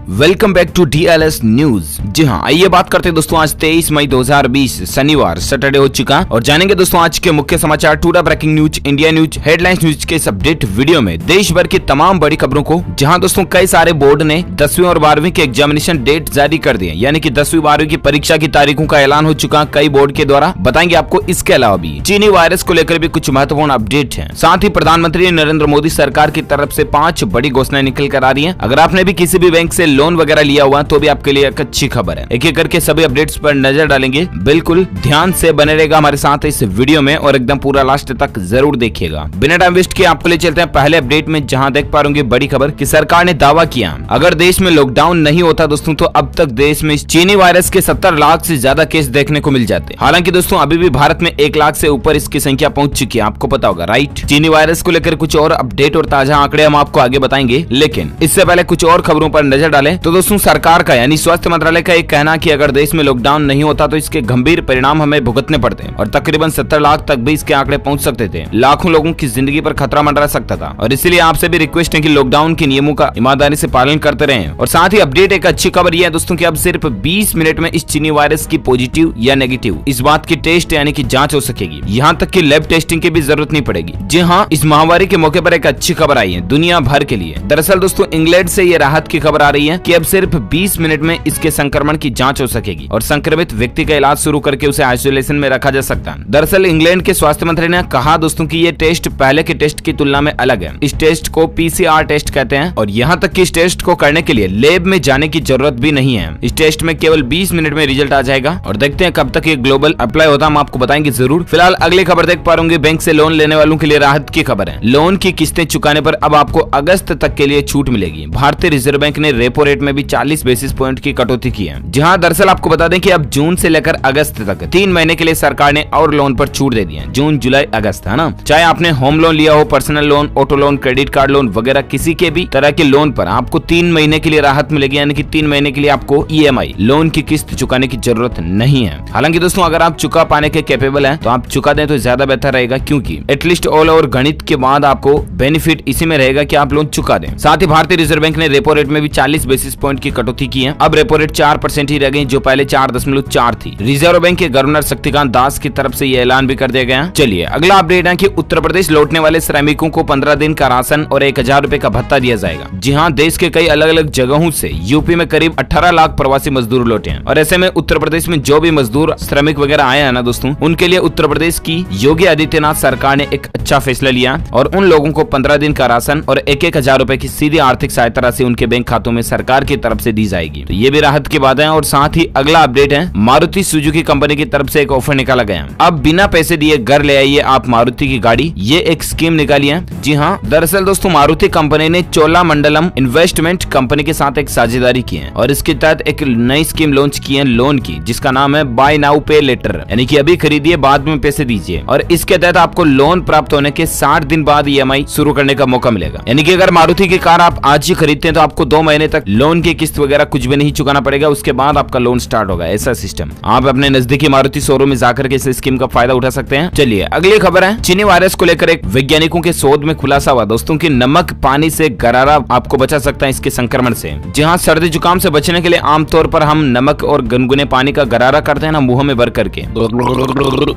Welcome back to DLS news. जी हाँ, आइए बात करते हैं दोस्तों आज 23 मई 2020 शनिवार सैटरडे हो चुका और जानेंगे दोस्तों आज के मुख्य समाचार, today breaking news, India news, headlines news के इस अपडेट वीडियो में देश भर की तमाम बड़ी खबरों को, जहां दोस्तों कई सारे बोर्ड ने 10वीं और 12वीं के एग्जामिनेशन डेट जारी कर दिए, यानी कि 10वीं 12वीं की परीक्षा की तारीखों का ऐलान हो चुका कई बोर्ड के द्वारा। बताएंगे आपको इसके अलावा भी चीनी वायरस को लेकर भी कुछ महत्वपूर्ण अपडेट है। साथ ही प्रधानमंत्री नरेंद्र मोदी सरकार की तरफ से 5 बड़ी घोषणाएं निकल कर आ रही है। अगर आपने भी किसी भी बैंक से लोन वगैरह लिया हुआ तो भी आपके लिए एक अच्छी खबर है। एक एक करके सभी अपडेट्स पर नजर डालेंगे। बिल्कुल ध्यान से बने रहेगा हमारे साथ इस वीडियो में और एकदम पूरा लास्ट तक जरूर देखिएगा। बिना टाइम वेस्ट किए आपको ले चलते हैं पहले अपडेट में, जहां देख पा रहे बड़ी खबर कि सरकार ने दावा किया अगर देश में लॉकडाउन नहीं होता दोस्तों तो अब तक देश में चीनी वायरस के 70 लाख से ज्यादा केस देखने को मिल जाते। हालांकि दोस्तों अभी भी भारत में 1 लाख से ऊपर इसकी संख्या पहुंच चुकी है, आपको पता होगा राइट। चीनी वायरस को लेकर कुछ और अपडेट और ताजा आंकड़े हम आपको आगे बताएंगे, लेकिन इससे पहले कुछ और खबरों पर नजर डालें तो दोस्तों सरकार का यानी स्वास्थ्य मंत्रालय का एक कहना कि अगर देश में लॉकडाउन नहीं होता तो इसके गंभीर परिणाम हमें भुगतने पड़ते और तकरीबन 70 लाख तक भी इसके आंकड़े पहुंच सकते थे। लाखों लोगों की जिंदगी पर खतरा मंडरा सकता था और इसीलिए आपसे भी रिक्वेस्ट है कि लॉकडाउन के नियमों का ईमानदारी से पालन करते रहें। और साथ ही अपडेट एक अच्छी खबर यह है दोस्तों कि अब सिर्फ 20 मिनट में इस चीनी वायरस की पॉजिटिव या नेगेटिव इस बात की टेस्ट यानी कि जांच हो सकेगी। यहाँ तक कि लैब टेस्टिंग की भी जरूरत नहीं पड़ेगी। जी हाँ, इस महामारी के मौके पर एक अच्छी खबर आई है दुनिया भर के लिए। दरअसल दोस्तों इंग्लैंड से ये राहत की खबर आ रही है कि अब सिर्फ 20 मिनट में इसके संक्रमण की जांच हो सकेगी और संक्रमित व्यक्ति का इलाज शुरू करके उसे आइसोलेशन में रखा जा सकता है। दरअसल इंग्लैंड के स्वास्थ्य मंत्री ने कहा दोस्तों कि ये टेस्ट पहले के टेस्ट की तुलना में अलग है। इस टेस्ट को PCR टेस्ट कहते हैं और यहाँ तक कि इस टेस्ट को करने के लिए लैब में जाने की जरूरत भी नहीं है। इस टेस्ट में केवल 20 मिनट में रिजल्ट आ जाएगा और देखते हैं कब तक ये ग्लोबल अप्लाई होता है, हम आपको बताएंगे जरूर। फिलहाल अगली खबर देख पा रहे बैंक से लोन लेने वालों के लिए राहत की खबर है। लोन की किस्तें चुकाने पर अब आपको अगस्त तक के लिए छूट मिलेगी। भारतीय रिजर्व बैंक ने रेपो रेट में भी 40 बेसिस पॉइंट की कटौती की है। जहां दरअसल आपको बता दें कि अब जून से लेकर अगस्त तक 3 महीने के लिए सरकार ने और लोन पर छूट दे दी है। जून जुलाई अगस्त, है ना। चाहे आपने होम लोन लिया हो, personal loan, auto loan, credit card loan वगैरह किसी के भी तरह के लोन पर आपको 3 महीने के लिए राहत मिलेगी, यानी कि 3 महीने के लिए आपको EMI लोन की किस्त चुकाने की जरूरत नहीं है। हालांकि दोस्तों अगर आप चुका पाने के कैपेबल हैं तो आप चुका दें तो ज्यादा बेहतर रहेगा, क्योंकि एटलीस्ट ऑल ओवर गणित के बाद आपको बेनिफिट इसी में रहेगा कि आप लोन चुका दें। साथ ही भारतीय रिजर्व बैंक ने रेपो रेट में भी 40 बेसिस पॉइंट की कटौती की है। अब रेपो रेट 4% ही रह गई, जो पहले 4.4 थी। रिजर्व बैंक के गवर्नर शक्तिकांत दास की तरफ से यह ऐलान भी कर दिया गया। चलिए अगला अपडेट है कि उत्तर प्रदेश लौटने वाले श्रमिकों को 15 दिन का राशन और 1000 रुपए का भत्ता दिया जाएगा। जी हाँ, देश के कई अलग अलग जगहों से यूपी में करीब 18 लाख प्रवासी मजदूर लौटे हैं और ऐसे में उत्तर प्रदेश में जो भी मजदूर श्रमिक वगैरह आए हैं ना दोस्तों, उनके लिए उत्तर प्रदेश की योगी आदित्यनाथ सरकार ने एक अच्छा फैसला लिया और उन लोगों को 15 दिन का राशन और 1,000 रुपए की सीधी आर्थिक सहायता राशि उनके बैंक खातों में सरकार की तरफ से दी जाएगी। तो ये भी राहत की बात है। और साथ ही अगला अपडेट है, मारुति सुजुकी कंपनी की तरफ से एक ऑफर निकाला गया। अब बिना पैसे दिए घर ले आइए आप मारुति की गाड़ी, ये एक स्कीम निकाली है। जी हाँ, दरअसल दोस्तों मारुति कंपनी ने चोलामंडलम इन्वेस्टमेंट कंपनी के साथ एक साझेदारी की है और इसके तहत एक नई स्कीम लॉन्च की है लोन की, जिसका नाम है बाय नाउ पे लेटर, यानी कि अभी खरीदिए बाद में पैसे दीजिए। और इसके तहत आपको लोन प्राप्त होने के 60 दिन बाद EMI शुरू करने का मौका मिलेगा। यानी कि अगर मारुति की कार आप आज ही खरीदते हैं तो आपको 2 महीने तक लोन की किस्त वगैरह कुछ भी नहीं चुकाना पड़ेगा, उसके बाद आपका लोन स्टार्ट होगा। ऐसा सिस्टम आप अपने नजदीकी मारुति शोरूम में जाकर के इस स्कीम का फायदा उठा सकते हैं। चलिए अगली खबर है, चीनी वायरस को लेकर एक वैज्ञानिकों के शोध में खुलासा हुआ दोस्तों कि नमक पानी से गरारा आपको बचा सकता है इसके संक्रमण से। जहाँ सर्दी जुकाम से बचने के लिए आमतौर पर हम नमक और गुनगुने पानी का गरारा करते हैं ना, मुंह में भर करके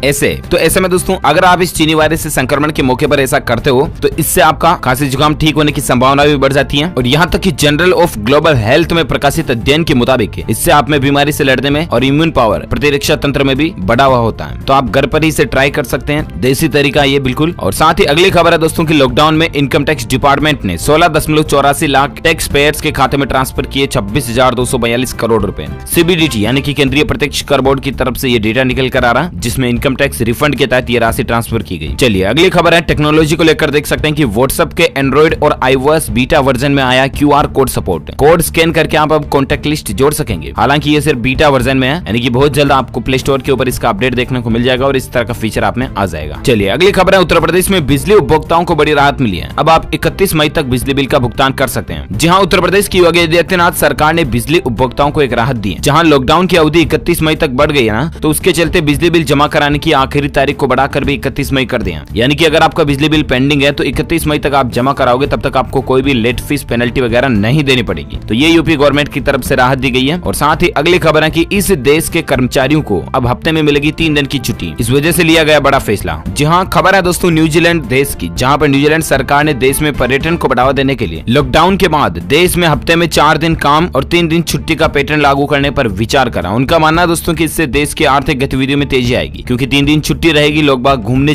ऐसे में दोस्तों अगर आप इस चीनी वायरस से संक्रमण के मौके पर ऐसा करते हो तो इससे आपका खांसी जुकाम ठीक होने की संभावना भी बढ़ जाती है। और यहाँ तक कि जनरल ऑफ ग्लोबल हेल्थ में प्रकाशित अध्ययन के मुताबिक इससे आप में बीमारी से लड़ने में और इम्यून पावर प्रतिरक्षा तंत्र में भी बढ़ा हुआ होता है। तो आप घर पर ही इसे ट्राई कर सकते हैं, देसी तरीका ये बिल्कुल। और साथ ही अगली खबर है दोस्तों की लॉकडाउन में इनकम टैक्स डिपार्टमेंट ने 16.84 लाख टैक्स पेयर्स के खाते में ट्रांसफर किए 26,242 करोड़ रुपए। CBDT यानी कि केंद्रीय प्रत्यक्ष कर बोर्ड की तरफ से ये डेटा निकल कर आ रहा, जिसमें इनकम टैक्स रिफंड के तहत ये राशि ट्रांसफर की गई। चलिए अगली खबर है, टेक्नोलॉजी को लेकर देख सकते हैं कि व्हाट्सएप के एंड्रॉइड और iOS बीटा वर्जन में आया QR code support. Code scan करके आप अब कॉन्टेक्ट लिस्ट जोड़ सकेंगे। हालांकि ये सिर्फ बीटा वर्जन में है, यानी कि बहुत जल्द आपको प्ले स्टोर के ऊपर इसका अपडेट देखने को मिल जाएगा और इस तरह का फीचर आप में आ जाएगा। चलिए अगली खबर है, उत्तर प्रदेश में बिजली उपभोक्ताओं को बड़ी राहत मिली है। अब आप 31 मई तक बिजली बिल का भुगतान कर सकते हैं। जहां उत्तर प्रदेश की योगी आदित्यनाथ सरकार ने बिजली उपभोक्ताओं को एक राहत दी है। जहां लॉकडाउन की अवधि 31 मई तक बढ़ गई है ना, तो उसके चलते बिजली बिल जमा कराने की आखिरी तारीख को बढ़ाकर भी 31 मई कर दिया। यानी कि अगर आपका बिजली बिल पेंडिंग है तो 31 मई तक आप जमा कराओगे, तब तक आपको कोई भी लेट फीस पेनल्टी वगैरह नहीं देनी पड़ेगी। तो ये यूपी गवर्नमेंट की तरफ से राहत दी गई है। और साथ ही अगली खबर है कि इस देश के कर्मचारियों को अब हफ्ते में मिलेगी 3 दिन की छुट्टी। इस वजह से लिया गया बड़ा फैसला। जी हाँ, खबर है दोस्तों न्यूजीलैंड देश की, जहाँ पर न्यूजीलैंड सरकार ने देश में पर्यटन को बढ़ावा देने के लिए लॉकडाउन के बाद देश में हफ्ते में 4 दिन काम और 3 दिन छुट्टी का पैटर्न लागू करने पर विचार करा। उनका मानना दोस्तों कि इससे देश की आर्थिक गतिविधियों में तेजी आएगी, क्योंकि 3 दिन छुट्टी रहेगी, लोग बाग घूमने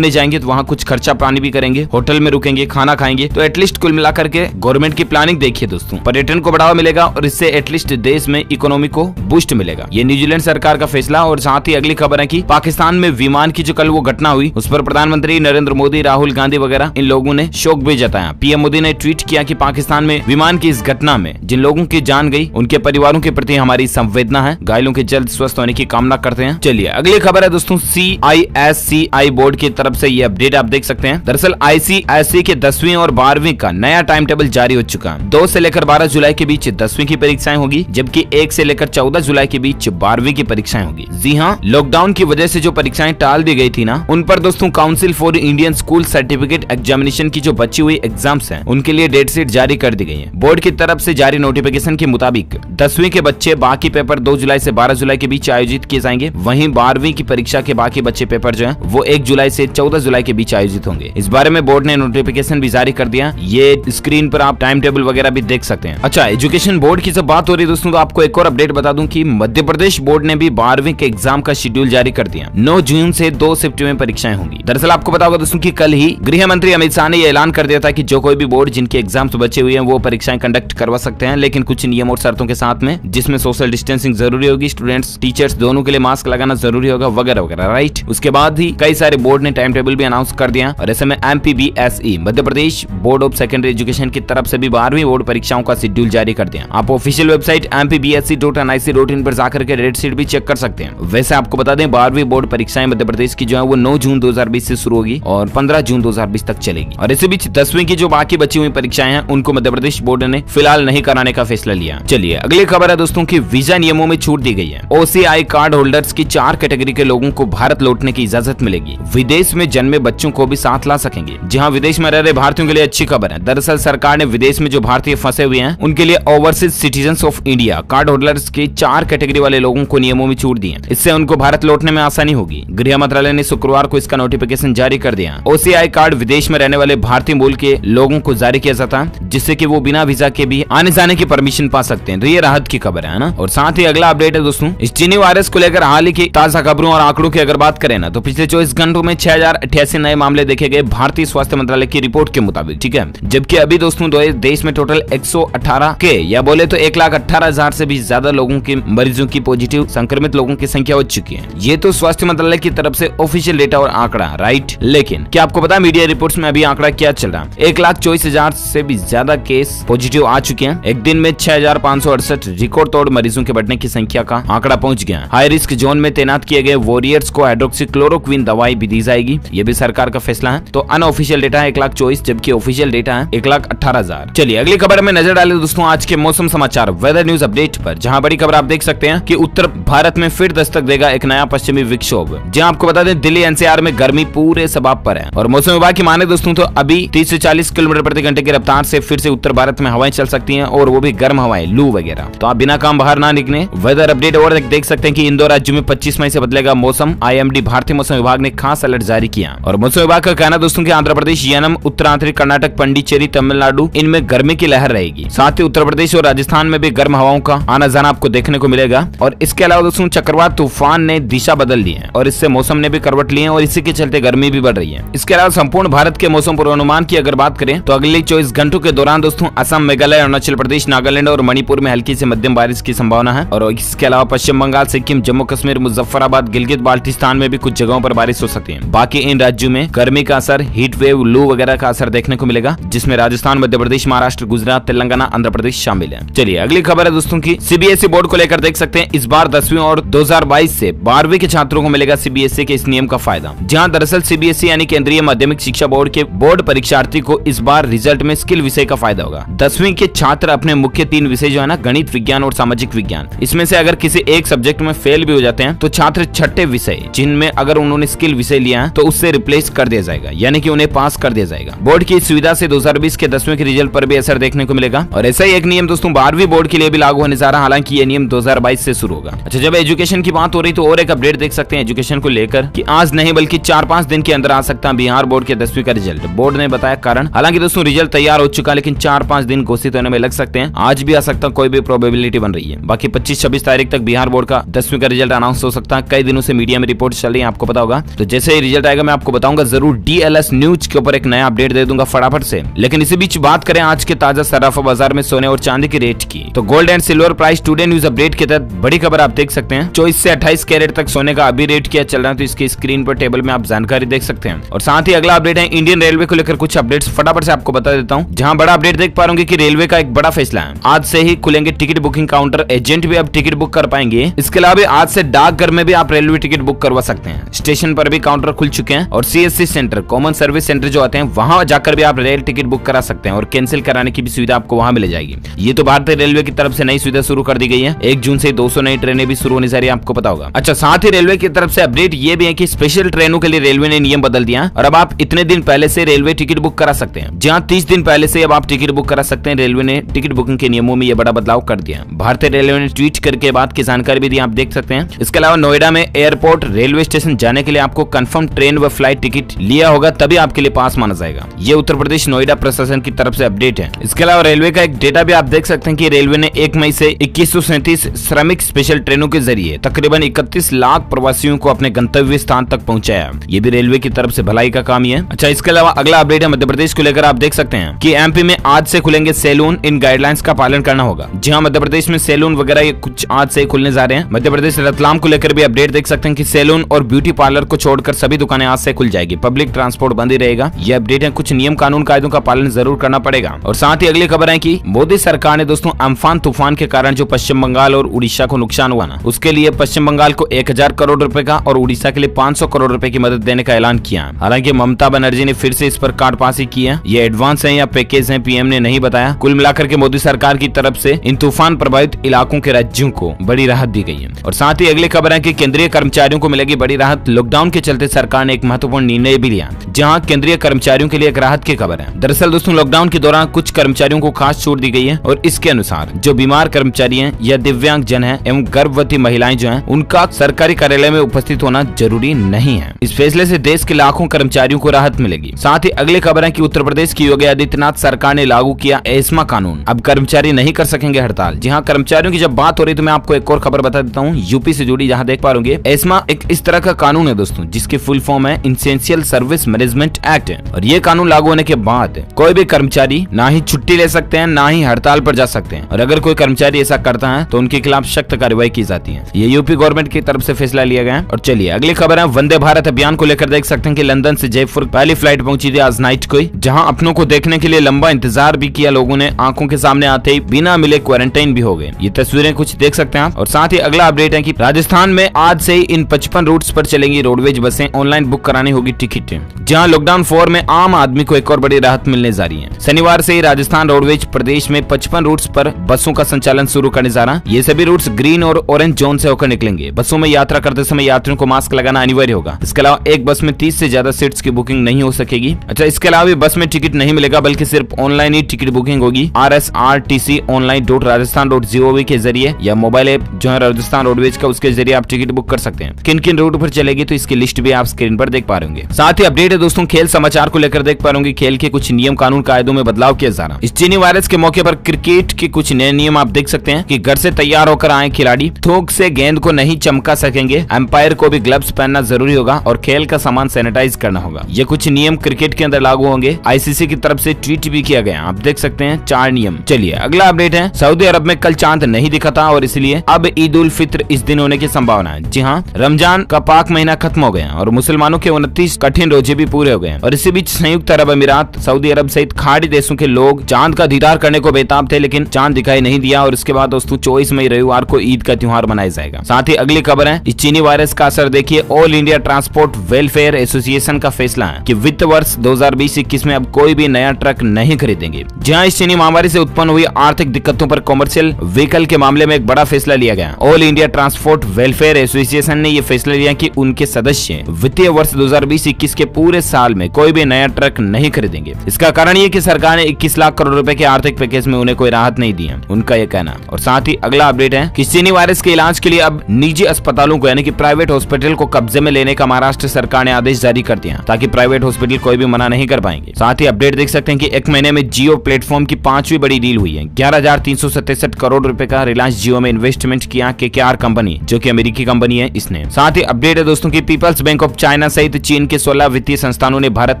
जाएंगे तो वहाँ कुछ खर्चा पानी भी करेंगे, होटल में रुकेंगे, खाना खाएंगे। तो एटलीस्ट कुल मिलाकर के गवर्नमेंट की प्लानिंग देखिए दोस्तों, पर्यटन को बढ़ावा मिलेगा और इससे एटलीस्ट देश में इकोनॉमी को बूस्ट मिलेगा। ये न्यूजीलैंड सरकार का फैसला। और साथ ही अगली खबर है कि पाकिस्तान में विमान की जो कल वो घटना हुई, उस पर प्रधानमंत्री नरेंद्र मोदी, राहुल गांधी वगैरह इन लोगों ने शोक भी जताया। पीएम मोदी ने ट्वीट किया कि पाकिस्तान में विमान की इस घटना में जिन लोगों की जान गई उनके परिवारों के प्रति हमारी संवेदना है, घायलों के जल्द स्वस्थ होने की कामना करते हैं। चलिए अगली खबर है दोस्तों, CISCI बोर्ड की तरफ से ये अपडेट आप देख सकते हैं। दरअसल ICSE के 10वीं और 12वीं का नया टाइम टेबल जारी हो चुका है। 2 से लेकर 12 जुलाई के बीच 10वीं की परीक्षाएं होगी, जबकि 1 से लेकर 14 जुलाई के बीच 12वीं की परीक्षाएं होगी। जी हाँ, लॉकडाउन की वजह से जो परीक्षाएं टाल दी गई थी ना, उन पर दोस्तों council for Indian school certificate examination की जो बची हुई एग्जाम्स हैं, उनके लिए डेट शीट जारी कर दी गई है। बोर्ड की तरफ से जारी नोटिफिकेशन के मुताबिक 10वीं के बच्चे बाकी पेपर 2 जुलाई से 12 जुलाई के बीच आयोजित किए जाएंगे। वहीं 12वीं की परीक्षा के बाकी बच्चे पेपर जो है वो 1 जुलाई से 14 जुलाई के बीच आयोजित होंगे। इस बारे में बोर्ड ने नोटिफिकेशन भी जारी कर दिया। ये स्क्रीन पर आप टाइम टेबल वगैरह भी देख सकते हैं। अच्छा, एजुकेशन बोर्ड की जब बात हो रही है दोस्तों, तो आपको एक और अपडेट बता दूं कि मध्य प्रदेश बोर्ड ने भी 12वीं के एग्जाम का शेड्यूल जारी कर दिया। 9 जून से 2 सिफ्ट में परीक्षाएं होंगी। दरअसल आपको पता होगा दोस्तों कि कल ही गृह मंत्री अमित शाह ने यह ऐलान कर दिया था कि जो कोई भी बोर्ड जिनके एग्जाम्स बचे हुए हैं वो परीक्षाएं कंडक्ट करवा सकते हैं, लेकिन कुछ नियम और शर्तों के साथ में, जिसमें सोशल डिस्टेंसिंग जरूरी होगी, स्टूडेंट्स टीचर्स दोनों के लिए मास्क लगाना जरूरी होगा वगैरह वगैरह, राइट। उसके बाद ही कई सारे बोर्ड ने टाइम टेबल भी अनाउंस कर दिया। और ऐसे में MPBSE Madhya Pradesh board of secondary education की तरफ से भी 12वीं बोर्ड परीक्षाओं का शेड्यूल जारी कर दिया। आप ऑफिशियल वेबसाइट mpbse.nic.in पर जाकर के डेट शीट भी चेक कर सकते हैं। वैसे आपको बता दें 12वीं बोर्ड परीक्षाएं मध्य प्रदेश की जो है वो 9 जून 2020 से शुरू होगी और 15 जून 2020 तक चलेगी। और इसी बीच 10वीं की जो बाकी बची हुई परीक्षाएं हैं उनको मध्य प्रदेश बोर्ड ने फिलहाल नहीं कराने का फैसला लिया। चलिए अगली खबर है दोस्तों की वीजा नियमों में छूट दी गई है। OCI कार्ड होल्डर्स की 4 कैटेगरी के लोगों को भारत लौटने की इजाजत मिलेगी। विदेश में जन्मे बच्चों को भी साथ ला सकेंगे। जहां विदेश में रह रहे भारतीयों के लिए अच्छी खबर है। दरअसल सरकार ने विदेश में जो भारतीय फंसे हुए हैं उनके लिए overseas citizens of India card holders के 4 कैटेगरी वाले लोगों को नियमों में छूट दी है। इससे उनको भारत लौटने में आसानी होगी। गृह मंत्रालय ने शुक्रवार को इसका नोटिफिकेशन जारी कर दिया। OCI कार्ड विदेश में रहने वाले भारतीय मूल के लोगों को जारी किया जाता है, जिससे कि वो बिना वीजा के भी आने जाने की परमिशन पा सकते हैं। तो ये राहत की खबर है ना। और साथ ही अगला अपडेट है दोस्तों, इस चीनी वायरस को लेकर हाल ही की ताजा खबरों और आंकड़ों की अगर बात करें ना, तो पिछले 24 घंटों में 6088 नए मामले देखे गए भारतीय स्वास्थ्य मंत्रालय की रिपोर्ट के मुताबिक, ठीक है। जबकि अभी दोस्तों देश में टोटल 118 के या बोले तो 1,18,000 से भी ज्यादा लोगों के मरीजों की पॉजिटिव संक्रमित लोगों की संख्या हो चुकी है। ये तो स्वास्थ्य मंत्रालय की तरफ से ऑफिशियल डेटा और आंकड़ा, राइट। लेकिन क्या आपको पता मीडिया रिपोर्ट्स में अभी आंकड़ा क्या चल रहा है? 1,24,000 से भी ज्यादा केस पॉजिटिव आ चुके हैं। एक दिन में 6,568 रिकॉर्ड तोड़ मरीजों के बढ़ने की संख्या का आंकड़ा पहुंच गया है। हाई रिस्क जोन में तैनात किए गए वॉरियर्स को हाइड्रोक्सीक्लोरोक्विन दवाई भी दी जाएगी। ये भी सरकार का फैसला है। तो अनऑफिशियल डेटा है 1,24,000, जबकि ऑफिशियल डेटा है 1,18,000। चलिए अगली खबर में नजर डालें दोस्तों आज के मौसम समाचार वेदर न्यूज अपडेट पर, जहां बड़ी खबर आप देख सकते हैं कि उत्तर भारत में फिर दस्तक देगा एक नया पश्चिमी विक्षोभ। जहां आपको बता दें दिल्ली NCR में गर्मी पूरे सबाब पर है। और मौसम विभाग की माने दोस्तों तो अभी 30 से 40 किलोमीटर प्रति घंटे की रफ्तार से फिर से उत्तर भारत में हवाएं चल सकती हैं, और वो भी गर्म हवाएं, लू वगैरह। तो आप बिना काम बाहर ना निकले। वेदर अपडेट और देख सकते हैं कि इंदौर राज्य में 25 मई से बदलेगा मौसम। IMD भारतीय मौसम विभाग ने खास अलर्ट जारी किया। और मौसम विभाग का कहना दोस्तों कि आंध्र प्रदेश, यानम, उत्तरांचल कर्नाटक, पंडिचेरी, तमिलनाडु इनमें गर्मी की लहर रहेगी। साथ ही उत्तर प्रदेश और राजस्थान में भी गर्म हवाओं का आना जाना आपको देखने को मिलेगा। और इसके अलावा दोस्तों चक्रवात तूफान ने दिशा बदल ली है और इससे मौसम ने भी करवट ली है और इसी के चलते गर्मी भी बढ़ रही है। इसके अलावा संपूर्ण भारत के मौसम पूर्वानुमान की अगर बात करें तो अगले 24 घंटों के दौरान दोस्तों असम, मेघालय, अरुणाचल प्रदेश, नागालैंड और मणिपुर में हल्की से मध्यम बारिश की संभावना है। और इसके अलावा पश्चिम बंगाल, सिक्किम, जम्मू कश्मीर, मुजफ्फराबाद, गिलगित बाल्टिस्तान में भी कुछ जगहों पर बारिश हो सकती है। बाकी इन राज्यों में गर्मी का असर, हीट वेव, लू वगैरह का असर देखने को मिलेगा, जिसमें राजस्थान, मध्य प्रदेश, महाराष्ट्र, गुजरात, तेलंगाना, आंध्र प्रदेश शामिल है। चलिए अगली खबर है दोस्तों की CBSE बोर्ड को लेकर देख सकते हैं इस बार 10वीं और 2022 से 12वीं के छात्रों को मिलेगा CBSE के इस नियम का फायदा। जहां दरअसल CBSE यानी केंद्रीय माध्यमिक शिक्षा बोर्ड के बोर्ड परीक्षार्थी को इस बार रिजल्ट में स्किल विषय का फायदा होगा। 10वीं के छात्र अपने मुख्य 3 विषय जो है ना, गणित, विज्ञान और सामाजिक विज्ञान, इसमें से अगर किसी एक सब्जेक्ट में फेल भी हो जाते हैं तो छात्र छठे विषय जिनमें अगर उन्होंने स्किल विषय लिया है तो उससे रिप्लेस कर दिया जाएगा, यानी कि उन्हें पास कर दिया जाएगा। बोर्ड की सुविधा से 2020 के 10वीं के रिजल्ट पर भी असर देखने को मिलेगा। जाएगा। और ऐसा ही एक नियम दोस्तों 12वीं बोर्ड के लिए भी लागू होने जा रहा है, हालांकि ये नियम 2022 से शुरू होगा। अच्छा, जब एजुकेशन की बात हो रही तो और एक अपडेट देख सकते हैं एजुकेशन को लेकर कि आज नहीं बल्कि 4-5 दिन के अंदर आ सकता है बिहार बोर्ड के 10वीं का रिजल्ट। बोर्ड ने बताया कारण, हालांकि दोस्तों रिजल्ट तैयार हो चुका, लेकिन 4-5 दिन घोषित होने में लग सकते हैं। आज भी आ सकता, कोई भी प्रोबेबिलिटी बन रही है। बाकी 25-26 तारीख तक बिहार बोर्ड का 10वीं का रिजल्ट अनाउंस हो सकता है। कई दिनों से मीडिया में रिपोर्ट चल रही है, आपको पता होगा। तो जैसे ही रिजल्ट आएगा मैं आपको बताऊंगा जरूर। DLS न्यूज के ऊपर एक नया अपडेट दे दूंगा फटाफट से। लेकिन इसी बीच बात करें आज के ताजा सराफा बाजार में सोने और चांदी की रेट की, तो gold and silver price today news update के तहत बड़ी खबर आप देख सकते हैं। 24 से 28 कैरेट तक सोने का अभी रेट क्या चल रहा है, तो इसके स्क्रीन पर टेबल में आप जानकारी देख सकते हैं। और साथ ही अगला अपडेट है इंडियन रेलवे को लेकर कुछ अपडेट्स फटाफट से आपको बता देता हूं। जहां बड़ा अपडेट देख पा रहे कि रेलवे का एक बड़ा फैसला है, आज से ही खुलेंगे टिकट बुकिंग काउंटर, एजेंट भी अब टिकट बुक कर पाएंगे। इसके अलावा आज से डाकघर में भी आप रेलवे टिकट बुक करवा सकते हैं। स्टेशन पर भी काउंटर खुल चुके हैं और CSC centre, common service centre जो आते हैं, वहां जाकर भी आप रेल टिकट बुक करा सकते हैं और कैंसिल कराने की भी सुविधा आपको वहां मिल जाएगी। ये तो भारतीय रेलवे की तरफ से नई सुविधा शुरू कर दी गई है। 1 जून से 200 नई ट्रेनें भी शुरू होने जा रही है, आपको पता होगा। अच्छा, साथ ही रेलवे की तरफ से अपडेट ये भी है कि स्पेशल ट्रेनों के लिए रेलवे ने नियम बदल दिया और अब आप इतने दिन पहले से रेलवे टिकट बुक करा सकते हैं। जहां 30 दिन पहले से अब आप टिकट बुक करा सकते हैं। रेलवे ने टिकट बुकिंग के नियमों में ये बड़ा बदलाव कर दिया। भारतीय रेलवे ने ट्वीट करके बात की जानकारी भी दी, आप देख सकते हैं। इसके अलावा नोएडा में एयरपोर्ट रेलवे स्टेशन जाने के लिए आपको कंफर्म ट्रेन व फ्लाइट टिकट लिया होगा, तभी आपके लिए पास माना जाएगा। ये उत्तर प्रदेश नोएडा प्रशासन की तरफ से अपडेट है। इसके अलावा रेलवे का एक डेटा भी आप देख सकते हैं कि रेलवे ने 1 मई से 2137 श्रमिक स्पेशल ट्रेनों के जरिए तकरीबन 31 लाख प्रवासियों को अपने गंतव्य स्थान तक पहुंचाया। ये भी रेलवे की तरफ से भलाई का काम ही है। अच्छा, इसके अलावा अगला अपडेट है मध्य प्रदेश को लेकर, आप देख सकते हैं कि MP में आज से खुलेंगे सैलून, इन गाइडलाइंस का पालन करना होगा। जी हाँ, मध्य प्रदेश में सैलून वगैरह ये कुछ आज से खुलने जा रहे हैं। मध्य प्रदेश रतलाम को लेकर भी अपडेट देख सकते हैं कि सैलून और ब्यूटी पार्लर को छोड़कर सभी दुकानें आज से खुल जाएगी। पब्लिक ट्रांसपोर्ट बंद ही रहेगा। ये अपडेट है, कुछ नियम कानून कायदों का पालन जरूर करना पड़ेगा। और साथ ही अगली खबर है कि मोदी सरकार ने दोस्तों अम्फान तूफान के कारण जो पश्चिम बंगाल और उड़ीसा को नुकसान हुआ ना, उसके लिए पश्चिम बंगाल को 1000 करोड़ रुपए का और उड़ीसा के लिए 500 करोड़ रुपए की मदद देने का ऐलान किया। हालांकि ममता बनर्जी ने फिर से इस पर कार्डपासी की है। ये एडवांस है या पैकेज है, PM ने नहीं बताया। कुल मिलाकर के मोदी सरकार की तरफ से इन तूफान प्रभावित इलाकों के राज्यों को बड़ी राहत दी गई है। और साथ ही अगली खबर है कि केंद्रीय कर्मचारियों को मिलेगी बड़ी राहत। लॉकडाउन के चलते सरकार ने एक महत्वपूर्ण निर्णय भी लिया, जहां केंद्रीय कर्मचारियों के लिए एक राहत की खबर है। दरअसल दोस्तों लॉकडाउन के दौरान कुछ कर्मचारियों को खास छूट दी गई है और इसके अनुसार जो बीमार कर्मचारी हैं या दिव्यांग जन हैं एवं गर्भवती महिलाएं जो हैं, उनका सरकारी कार्यालय में उपस्थित होना जरूरी नहीं है। इस फैसले से देश के लाखों कर्मचारियों को राहत मिलेगी। साथ ही अगली खबर है कि उत्तर प्रदेश की योगी आदित्यनाथ सरकार ने लागू किया एस्मा कानून। अब कर्मचारी नहीं कर सकेंगे हड़ताल। जी हाँ, कर्मचारियों की जब बात हो रही तो मैं आपको एक और खबर बता देता हूँ यूपी से जुड़ी, जहाँ देख पा रहे एस्मा एक इस तरह का कानून है दोस्तों जिसकी फुल फॉर्म है एसेंशियल सर्विस मैनेजमेंट एक्ट। और ये कानून लागू होने के बाद कोई भी कर्मचारी ना ही छुट्टी ले सकते हैं, ना ही हड़ताल पर जा सकते हैं। और अगर कोई कर्मचारी ऐसा करता है तो उनके खिलाफ सख्त कार्रवाई की जाती है। ये यूपी गवर्नमेंट की तरफ से फैसला लिया गया है। और चलिए अगली खबर है वंदे भारत अभियान को लेकर, देख सकते हैं कि लंदन से जयपुर पहली फ्लाइट पहुंची थी आज नाइट को, जहां अपनों को देखने के लिए लंबा इंतजार भी किया लोगों ने। आंखों के सामने आते ही बिना मिले क्वारंटाइन भी हो गए। ये तस्वीरें कुछ देख सकते हैं आप। और साथ ही अगला अपडेट है कि राजस्थान में आज से ही इन 55 रूट्स पर चलेंगी रोडवेज बसें। ऑनलाइन बुक करानी होगी टिकट। जहां लॉकडाउन 4 में आम आदमी को एक और बड़ी राहत मिलने जा रही है। शनिवार से ही राजस्थान रोडवेज प्रदेश में 55 रूट्स पर बसों का संचालन शुरू करने जा रहा है। ये सभी रूट्स ग्रीन और ऑरेंज जोन से होकर निकलेंगे। बसों में यात्रा करते समय यात्रियों को मास्क लगाना अनिवार्य होगा। इसके अलावा एक बस में 30 से ज्यादा सीट्स की बुकिंग नहीं हो सकेगी। अच्छा, इसके अलावा बस में टिकट नहीं मिलेगा बल्कि सिर्फ ऑनलाइन ही टिकट बुकिंग होगी। rsrtconline.rajasthan.gov के जरिए या मोबाइल ऐप जो है राजस्थान रोडवेज का, उसके जरिए आप टिकट बुक कर सकते हैं। किन किन रूट पर चलेगी तो इसकी लिस्ट भी आप स्क्रीन पर देख पा रहे होंगे। साथ ही अपडेट है दोस्तों खेल समाचार को लेकर, देख पा रहे होंगे खेल के कुछ नियम कानून कायदों में बदलाव किया जा रहा है। इस चीनी वायरस के मौके पर क्रिकेट के कुछ नए नियम आप देख सकते हैं कि घर से तैयार होकर आए खिलाड़ी थूक से गेंद को नहीं चमका सकेंगे। एम्पायर को भी ग्लव्स पहनना जरूरी होगा और खेल का सामान सैनिटाइज करना होगा। ये कुछ नियम क्रिकेट के अंदर लागू होंगे। ICC की तरफ से ट्वीट भी किया गया, आप देख सकते हैं 4 नियम। चलिए अगला अपडेट है सऊदी अरब में कल चांद नहीं दिखा था और इसलिए अब ईद उल फित्र इस दिन होने की संभावना है। जी हाँ, रमजान का पाक महीना खत्म हो गया और मुसलमानों के 29 कठिन रोजे भी पूरे हो गए। और इसी बीच संयुक्त अरब अमीरात, सऊदी अरब सहित खाड़ी देशों के लोग चांद का दीदार करने को बेताब थे, लेकिन चांद दिखाई नहीं दिया। और इसके बाद दोस्तों 24 मई रविवार को ईद का त्योहार मनाया जाएगा। साथ ही अगली खबर है इस चीनी वायरस का असर देखिए। All India transport welfare association का फैसला है कि वित्त वर्ष 2020-21 में अब कोई भी नया ट्रक नहीं खरीदेंगे। जहां इस चीनी महामारी से उत्पन्न हुई आर्थिक दिक्कतों पर कमर्शियल व्हीकल के मामले में एक बड़ा फैसला लिया गया। All India transport welfare association ने यह फैसला लिया कि उनके सदस्य वित्तीय वर्ष 2020-21 के पूरे साल में कोई भी नया ट्रक नहीं खरीदेंगे। इसका कारण ये कि सरकार ने 21 लाख करोड़ रुपए के आर्थिक पैकेज में उन्हें कोई राहत नहीं दी है, उनका यह कहना। और साथ ही अगला अपडेट है कि चीनी वायरस के इलाज के लिए अब निजी अस्पतालों को यानी कि प्राइवेट हॉस्पिटल को कब्जे में लेने का महाराष्ट्र सरकार ने आदेश जारी कर दिया, ताकि प्राइवेट हॉस्पिटल कोई भी मना नहीं कर पाएंगे। साथ ही अपडेट देख सकते हैं कि एक महीने में जियो प्लेटफॉर्म की 5वीं बड़ी डील हुई है। 11,367 करोड़ रुपए का रिलायंस जियो में इन्वेस्टमेंट किया KKR कंपनी, जो कि अमेरिकी कंपनी है, इसने। साथ ही अपडेट है दोस्तों की पीपल्स बैंक ऑफ चाइना सहित चीन के 16 वित्तीय संस्थानों ने भारत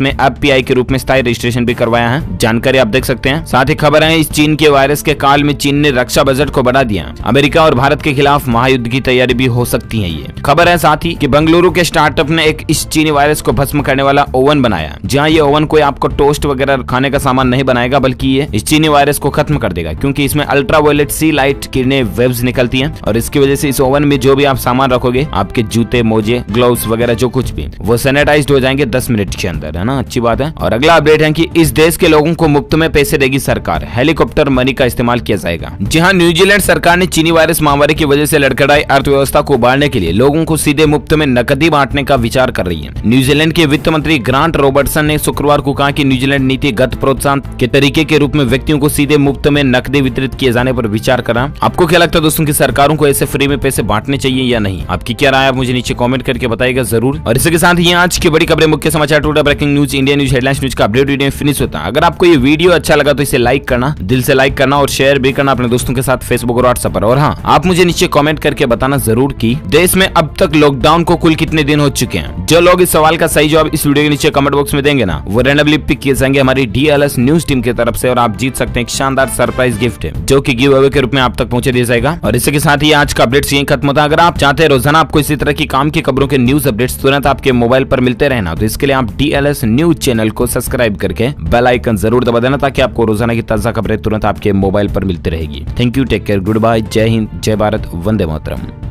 में FPI के रूप में स्थायी रजिस्ट्रेशन भी करवाया है, जानकारी आप देख सकते हैं। साथ ही खबर है इस चीन के वायरस के काल में चीन ने रक्षा बजट को बढ़ा दिया। अमेरिका और भारत के खिलाफ महायुद्ध की तैयारी भी हो सकती है ये खबर है। साथ ही कि बेंगलुरु के स्टार्टअप ने एक इस चीनी वायरस को भस्म करने वाला ओवन बनाया, जहां ये ओवन कोई आपको टोस्ट वगैरह खाने का सामान नहीं बनाएगा, बल्कि ये इस चीनी वायरस को खत्म कर देगा, क्योंकि इसमें अल्ट्रावायलेट सी लाइट किरणें वेव्स निकलती हैं, और इसकी वजह से इस ओवन में जो भी आप सामान रखोगे, आपके जूते, मोजे, ग्लव्स वगैरह जो कुछ भी, वो सैनिटाइज्ड हो जाएंगे 10 मिनट के अंदर, है ना, अच्छी बात है। और अगला अपडेट है कि इस देश के लोगों को मुफ्त में पैसे देगी सरकार, हेलीकॉप्टर मनी का इस्तेमाल किया जाएगा। जी हाँ, न्यूजीलैंड सरकार ने चीनी वायरस महामारी की वजह से लड़खड़ाई अर्थव्यवस्था को उबारने के लिए लोगों को सीधे मुफ्त में नकदी बांटने का विचार कर रही है। न्यूजीलैंड के वित्त मंत्री ग्रांट रॉबर्टसन ने शुक्रवार को कहा कि न्यूजीलैंड नीतिगत प्रोत्साहन के तरीके के रूप में व्यक्तियों को सीधे मुफ्त में नकदी वितरित किए जाने पर विचार करा। आपको क्या लगता है दोस्तों की सरकारों को ऐसे फ्री में पैसे बांटने चाहिए या नहीं? आपकी क्या राय है मुझे नीचे कमेंट करके बताइएगा जरूर। और इसी के साथ ही आज की बड़ी खबरें, मुख्य समाचार, today breaking news, India news, headlines news का अपडेट वीडियो फिनिश होता है। अगर आपको ये वीडियो अच्छा लगा तो इसे लाइक करना, दिल से लाइक करना और शेयर भी करना अपने दोस्तों के साथ फेसबुक और व्हाट्सएप पर। और हाँ, आप मुझे नीचे कमेंट करके बताना जरूर कि देश में अब तक लॉकडाउन को कुल कितने दिन हो चुके हैं। जो लोग इस सवाल का सही जवाब इस वीडियो के नीचे कमेंट बॉक्स में देंगे ना, वो रैंडमली पिक किए जाएंगे हमारी DLS न्यूज टीम की तरफ से, और आप जीत सकते हैं एक शानदार सरप्राइज गिफ्ट, जो कि गिव अवे के रूप में आप तक पहुंचे दिया जाएगा। और इसी के साथ ही आज का अपडेट यहीं खत्म होता है। अगर आप चाहते हैं रोजाना आपको इसी तरह की काम की खबरों के न्यूज अपडेट्स तुरंत आपके मोबाइल पर मिलते रहना, तो इसके लिए आप DLS न्यूज चैनल को सब्सक्राइब करके बेल आइकन जरूर दबा देना, ताकि आपको रोजाना की ताजा खबरें तुरंत आपके मोबाइल पर मिलती रहेगी। Thank you, take care, good bye, जय हिंद, जय भारत, वंदे मातरम।